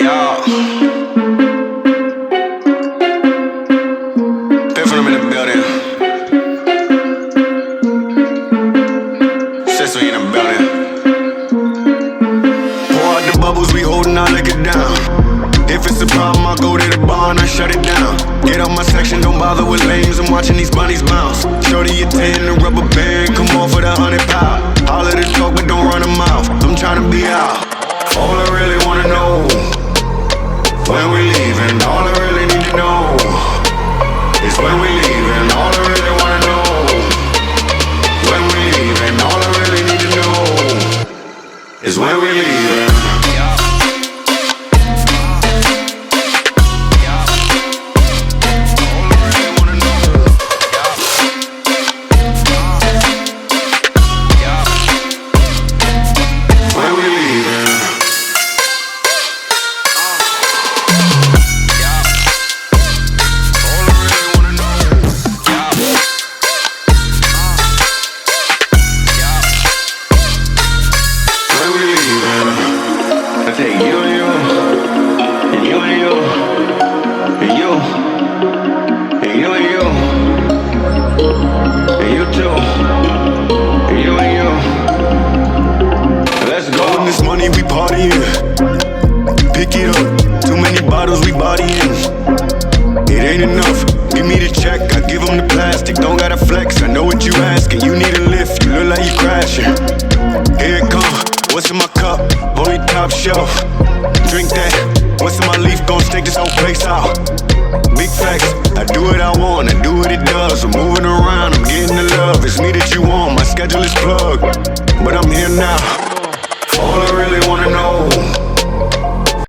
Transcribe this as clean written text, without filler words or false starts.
Y'all. Been from them in the building. Since we in the building. Pour out the bubbles, we holding our liquor down. If it's a problem, I go to the bar and I shut it down. Get out my section, don't bother with lames. I'm watching these bunnies bounce. Shorty a 10, the rubber band, come on for the 100 pound. All of the talk, but don't run them mouth. I'm trying to be out. All I really wanna know, when we leaving. All I really need to know is when we leaving. All I really wanna know, when we leaving. All I really need to know is when we leaving. I take you and you, and you and you, and you, and you and you, and you too, and you and you. Let's go. When this money we partying, pick it up. Too many bottles we bodying. It ain't enough. Give me the check, I give them the plastic. Don't gotta flex, I know what you asking. You need a lift, you look like you crashing. Here it come. What's in my cup? Only top shelf. Drink that. What's in my leaf? Gon' stake this whole place out. Big facts. I do what I want. I do what it does. I'm moving around. I'm getting the love. It's me that you want. My schedule is plugged, but I'm here now. All I really want.